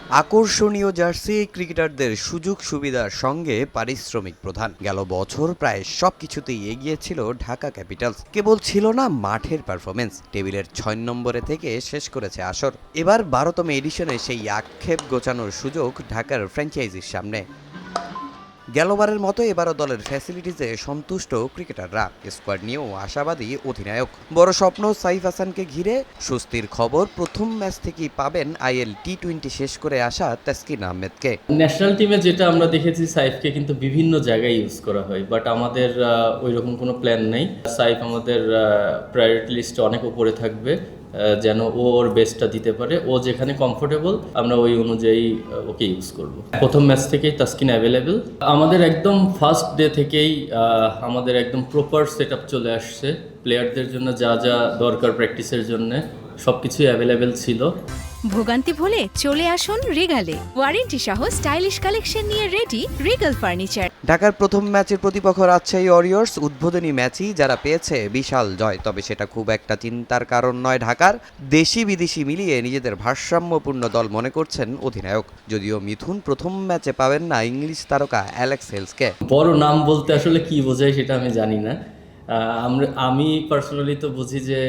আকর্ষণীয় জার্সি ক্রিকেটারদের সুযোগ সুবিধার সঙ্গে পারিশ্রমিক প্রদান। গেল বছর প্রায় সবকিছুতেই এগিয়ে ছিল ঢাকা ক্যাপিটালস। কেবল ছিল না মাঠের পারফরমেন্স, টেবিলের ৬ নম্বরে থেকে শেষ করেছে আসর। এবার ১২তম এডিশনে সেই আক্ষেপ গোছানোর সুযোগ ঢাকার ফ্র্যাঞ্চাইজির সামনে। গেলবারের মতো এবারও দলের ফ্যাসিলিটিসে সন্তুষ্ট ক্রিকেটাররা। স্কোয়াড নিয়েও আশাবাদী অধিনায়ক। বড় স্বপ্ন সাইফ হাসানকে ঘিরে। স্বস্তির খবর, প্রথম ম্যাচ থেকেই পাবেন আইএল টি-20 শেষ করে আসা তাসকিন আহমেদকে। ন্যাশনাল টিমে যেটা আমরা দেখেছি, সাইফকে কিন্তু বিভিন্ন জায়গায় ইউজ করা হয়, বাট আমাদের ওই রকম কোনো প্ল্যান নেই। সাইফ আমাদের প্রায়োরিটি লিস্টে অনেক উপরে থাকবে, যেন ও ওর বেস্টটা দিতে পারে। ও যেখানে কমফোর্টেবল আমরা ওই অনুযায়ী ওকে ইউজ করব। প্রথম ম্যাচ থেকেই তাসকিন অ্যাভেলেবেল। আমাদের একদম ফার্স্ট ডে থেকেই আমাদের একদম প্রপার সেট আপ চলে আসছে। প্লেয়ারদের জন্য যা যা দরকার প্র্যাকটিসের জন্য সব কিছুই অ্যাভেলেবেল ছিল। ভোগান্তি ভুলে চলে আসুন রিগালে। ওয়ারেন্টি সহ স্টাইলিশ কালেকশন নিয়ে রেডি রিগাল ফার্নিচার। ঢাকার প্রথম ম্যাচের প্রতিপক্ষ রাজশাহী ওয়ারিয়র্স। উদ্বোধনী ম্যাচই যারা পেয়েছে বিশাল জয়, তবে সেটা খুব একটা চিন্তার কারণ নয় ঢাকার। দেশি বিদেশি মিলিয়ে নিজেদের ভারসাম্যপূর্ণ দল মনে করছেন অধিনায়ক। যদিও মিথুন প্রথম ম্যাচে পাবেন না ইংলিশ তারকা অ্যালেক্স হেলসকে। বড় নাম বলতে আসলে কি বোঝায় সেটা আমি জানি না। আমি পার্সোনালি তো বুঝি যে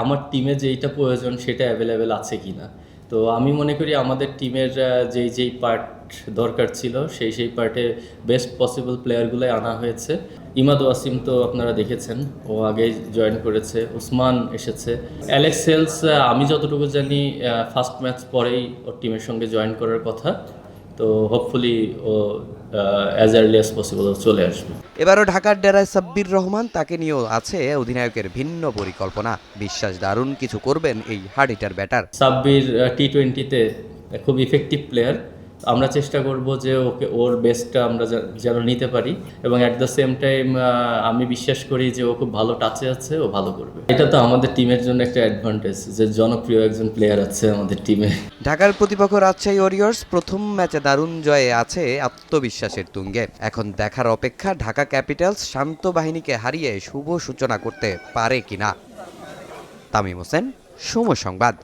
আমার টিমে যেইটা প্রয়োজন সেটা অ্যাভেলেবেল আছে কি না। তো আমি মনে করি আমাদের টিমের যেই পার্ট দরকার ছিল সেই পার্টে বেস্ট পসিবল প্লেয়ারগুলোই আনা হয়েছে। ইমাদ ওয়াসিম তো আপনারা দেখেছেন, ও আগে জয়েন করেছে। ওসমান এসেছে। অ্যালেক্স হেলস আমি যতটুকু জানি ফার্স্ট ম্যাচ পরেই ওর টিমের সঙ্গে জয়েন করার কথা। তো হোপফুলি ও অ্যাজ আর্লি অ্যাজ পসিবল চলে আসবে। এবারও ঢাকার ডেরায় সাব্বির রহমান, তাকে নিয়েও আছে অধিনায়কের ভিন্ন পরিকল্পনা। বিশ্বাস দারুণ কিছু করবেন এই হার্ড হিটার ব্যাটার। সাব্বির টি-20তে খুব ইফেক্টিভ প্লেয়ার। আমরা চেষ্টা করব যে ওকে ওর বেস্টটা আমরা যেন নিতে পারি, এবং অ্যাট দ্য সেম টাইম আমি বিশ্বাস করি যে ও খুব ভালো টাচে আছে, ও ভালো করবে। এটা তো আমাদের টিমের জন্য একটা অ্যাডভান্টেজ যে জনপ্রিয় একজন প্লেয়ার আছে আমাদের টিমে। ঢাকার প্রতিপক্ষ রাজশাহী ওয়ারিয়র্স প্রথম ম্যাচে দারুণ জয়ে আছে আত্মবিশ্বাসের তুঙ্গে। এখন দেখার অপেক্ষা ঢাকা ক্যাপিটালস শান্ত বাহিনীকে হারিয়ে শুভ সূচনা করতে পারে কিনা। তামিম হোসেন, সময় সংবাদ।